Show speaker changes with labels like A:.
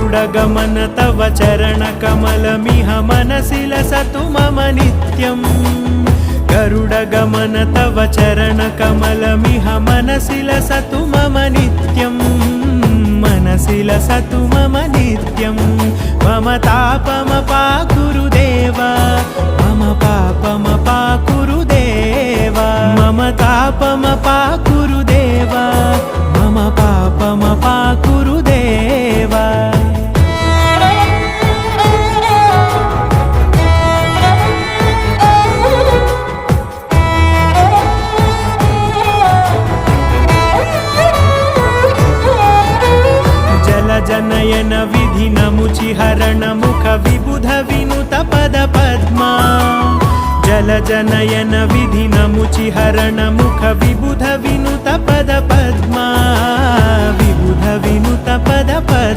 A: गरुडगमन तव चरणकमलमिह मनसि लसतु मम नित्यम् गरुडगमन तव चरणकमलमिह मनसि लसतु मम नित्यम् मनसि लसतु मम नित्यम् मम तापमपाकुरु देव मम पापमपाकुरु देव मम तापमपाकुरु देव मम पापमपाकुरु देव जनयन विधिनमुचिहरण मुख विबुध विनुत पद पद्मा जल जनयन विधिनमुचिहरण मुख विबुध विनुत पद पद्मा विबुध विनुत पद पद्मा।